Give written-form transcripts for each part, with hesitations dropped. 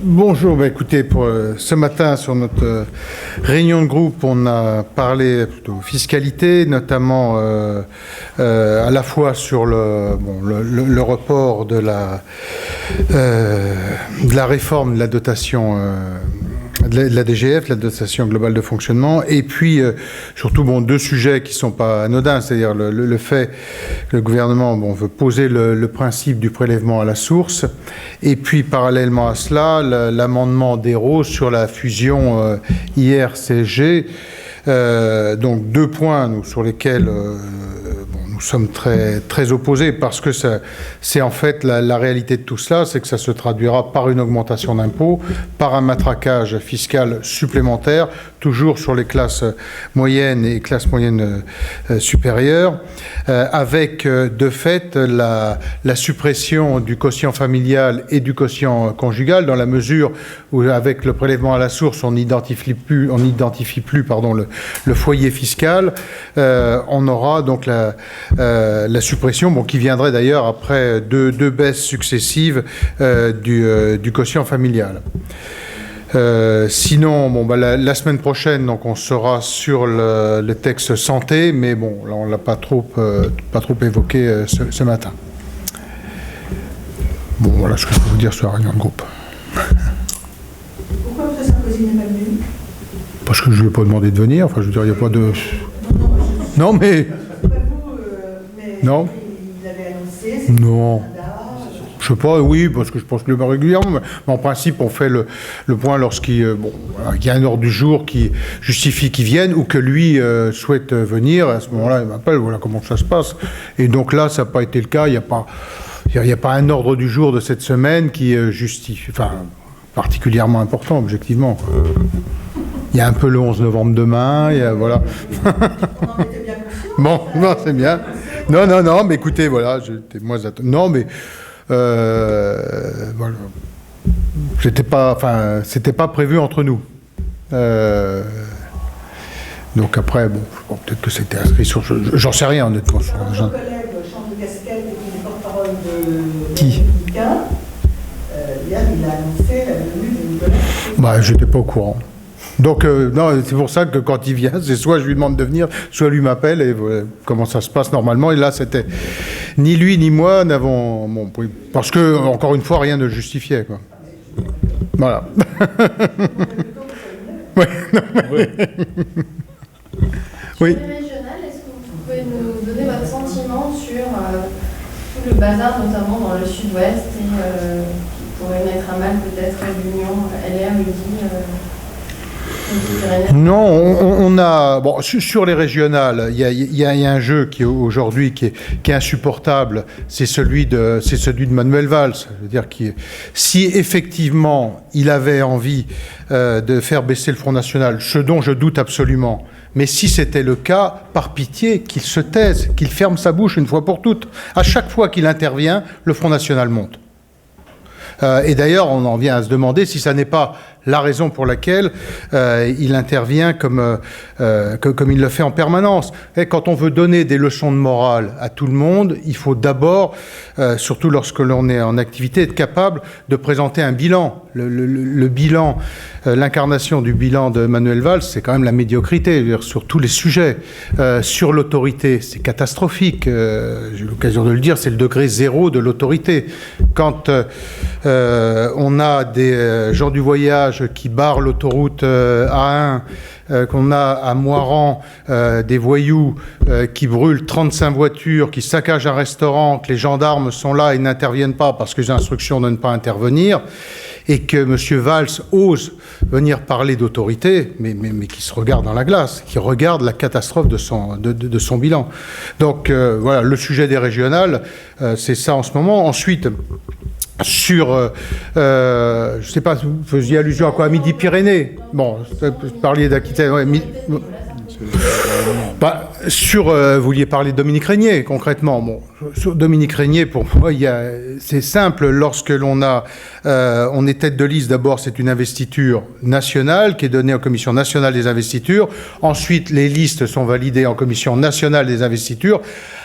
Bonjour, écoutez, ce matin sur notre réunion de groupe, on a parlé plutôt fiscalité, notamment à la fois sur le report de la réforme de la dotation de la DGF, la dotation globale de fonctionnement, et puis surtout deux sujets qui ne sont pas anodins, c'est-à-dire le fait que le gouvernement veut poser le principe du prélèvement à la source, et puis parallèlement à cela, l'amendement d'Hérault sur la fusion IR-CSG. Donc deux points sur lesquels nous sommes très opposés, parce que c'est en fait la réalité de tout cela, c'est que ça se traduira par une augmentation d'impôts, par un matraquage fiscal supplémentaire, toujours sur les classes moyennes et classes moyennes supérieures, avec de fait la suppression du quotient familial et du quotient conjugal, dans la mesure où avec le prélèvement à la source, on n'identifie plus le foyer fiscal. On aura donc la suppression, qui viendrait d'ailleurs après deux baisses successives du quotient familial. Sinon, la semaine prochaine, donc on sera sur le texte santé, mais là on l'a pas trop évoqué ce matin. Voilà ce que je peux vous dire sur la réunion de groupe. Pourquoi M. Sarkozy n'est pas venu? Parce que je ne lui ai pas demandé de venir. Enfin, je veux dire, il n'y a pas de. Non, mais. Non. Il avait annoncé. Non. Je sais pas, oui, parce que je pense que le régulièrement, mais en principe, on fait le point lorsqu'il y a un ordre du jour qui justifie qu'il vienne ou que lui souhaite venir. À ce moment-là, il m'appelle, voilà comment ça se passe. Et donc là, ça n'a pas été le cas. Il n'y a pas un ordre du jour de cette semaine qui justifie, particulièrement important, objectivement. Il y a un peu le 11 novembre demain, voilà. Non, c'est bien. Non, mais écoutez, voilà, j'étais moins non, mais voilà. C'était pas prévu entre nous. Donc après, peut-être que c'était inscrit sur. J'en sais rien, honnêtement. Votre collègue change de casquette et qui est porte-parole de Qui Républicain. Hier, il a annoncé la venue de Nicolas. J'étais pas au courant. Donc, non, c'est pour ça que quand il vient, c'est soit je lui demande de venir, soit lui m'appelle, et voilà comment ça se passe normalement. Et là, c'était ni lui ni moi n'avons. Parce que, encore une fois, rien ne justifiait, quoi. Voilà. Oui. Oui. Sur les régionales, est-ce que vous pouvez nous donner votre sentiment sur tout le bazar, notamment dans le sud-ouest, et qui pourrait mettre à mal peut-être l'union LR-UDI Non, on a. Sur les régionales, il y a un jeu qui aujourd'hui qui est insupportable, c'est celui de Manuel Valls. Je veux dire, si effectivement il avait envie de faire baisser le Front National, ce dont je doute absolument, mais si c'était le cas, par pitié, qu'il se taise, qu'il ferme sa bouche une fois pour toutes. À chaque fois qu'il intervient, le Front National monte. Et d'ailleurs, on en vient à se demander si ça n'est pas la raison pour laquelle il intervient comme il le fait en permanence. Et quand on veut donner des leçons de morale à tout le monde, il faut d'abord, surtout lorsque l'on est en activité, être capable de présenter un bilan. Le bilan, l'incarnation du bilan de Manuel Valls, c'est quand même la médiocrité, sur tous les sujets. Sur l'autorité, c'est catastrophique. J'ai eu l'occasion de le dire, c'est le degré zéro de l'autorité. Quand on a des gens du voyage qui barrent l'autoroute A1, qu'on a à Moiran des voyous qui brûlent 35 voitures, qui saccagent un restaurant, que les gendarmes sont là et n'interviennent pas parce qu'ils ont instruction de ne pas intervenir, et que M. Valls ose venir parler d'autorité, mais qui se regarde dans la glace, qui regarde la catastrophe de son bilan. Donc voilà, le sujet des régionales, c'est ça en ce moment. Ensuite, sur, je ne sais pas, vous faisiez allusion à quoi, à Midi-Pyrénées. Vous parliez d'Aquitaine. Ouais, vous vouliez parler de Dominique Régnier, concrètement. Sur Dominique Régnier, pour moi, c'est simple. Lorsque on est tête de liste, d'abord, c'est une investiture nationale qui est donnée en Commission nationale des investitures. Ensuite, les listes sont validées en Commission nationale des investitures.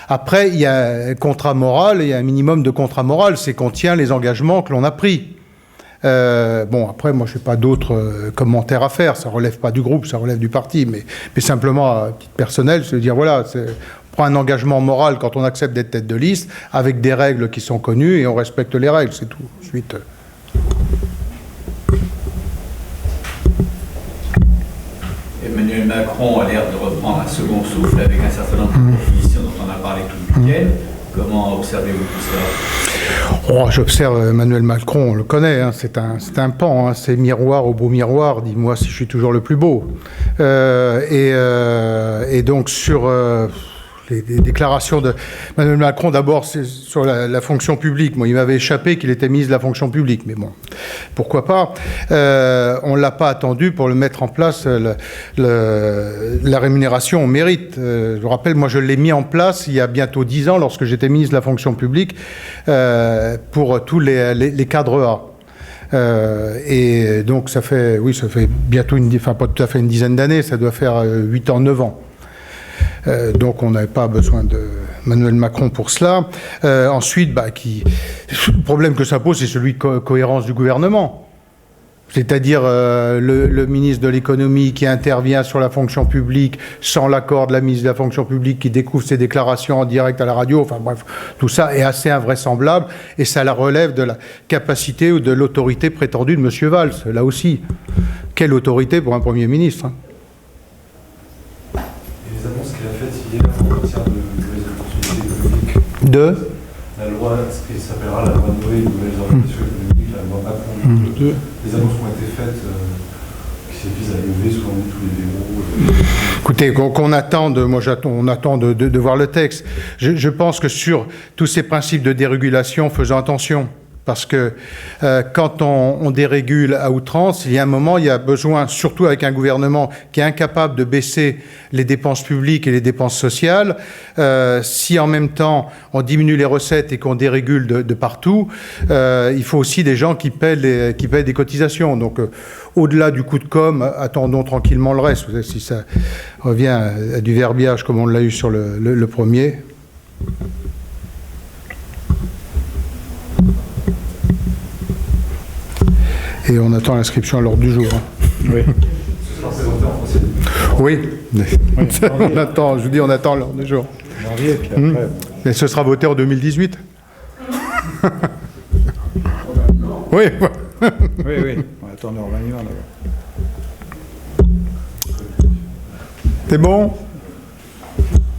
Après, il y a un contrat moral, il y a un minimum de contrat moral, c'est qu'on tient les engagements que l'on a pris. Bon, après, moi, je n'ai pas d'autres commentaires à faire. Ça ne relève pas du groupe, ça relève du parti. Mais simplement, à titre personnel, c'est de dire, voilà, on prend un engagement moral quand on accepte d'être tête de liste, avec des règles qui sont connues, et on respecte les règles, c'est tout. Ensuite... Emmanuel Macron a l'air de reprendre un second souffle avec un certain nombre de propositions dont on a parlé tout le week-end. Comment observez-vous tout ça? Oh, j'observe Emmanuel Macron, on le connaît, hein, c'est un pan, hein, c'est miroir au beau miroir, dis-moi si je suis toujours le plus beau. Et donc sur les déclarations d'Emmanuel Macron, d'abord c'est sur la fonction publique. Moi, il m'avait échappé qu'il était ministre de la fonction publique, mais bon, pourquoi pas. On ne l'a pas attendu pour le mettre en place, la rémunération au mérite. Je vous rappelle, moi je l'ai mis en place il y a bientôt 10 ans, lorsque j'étais ministre de la fonction publique, pour tous les cadres A. Et donc ça fait bientôt pas tout à fait une dizaine d'années, ça doit faire 8 ans, 9 ans. Donc on n'avait pas besoin de Emmanuel Macron pour cela. Ensuite, le problème que ça pose, c'est celui de cohérence du gouvernement. C'est-à-dire le ministre de l'économie qui intervient sur la fonction publique sans l'accord de la ministre de la fonction publique, qui découvre ses déclarations en direct à la radio, enfin bref, tout ça est assez invraisemblable et ça la relève de la capacité ou de l'autorité prétendue de M. Valls, là aussi. Quelle autorité pour un Premier ministre, hein. Et les annonces qu'il a faites hier en matière de nouvelles opportunités économiques. La loi, ce qui s'appellera la loi de Noé, nouvelles orientations économiques, la loi Macron 2. Les annonces qui ont été faites, qui visent à lever, selon nous, tous les verrous. Écoutez, on attend de voir le texte. Je pense que sur tous ces principes de dérégulation, faisons attention. Parce que quand on dérégule à outrance, il y a un moment, il y a besoin, surtout avec un gouvernement qui est incapable de baisser les dépenses publiques et les dépenses sociales, si en même temps on diminue les recettes et qu'on dérégule de partout, il faut aussi des gens qui paient des cotisations. Donc au-delà du coup de com', attendons tranquillement le reste. Vous savez, si ça revient à du verbiage comme on l'a eu sur le premier. Et on attend l'inscription à l'ordre du jour. Oui. Ce sera présenté en français. Oui, on attend l'ordre du jour. Janvier, puis après. Et ce sera voté en 2018. Oui. Oui. On attend le remaniement d'abord. C'est bon ?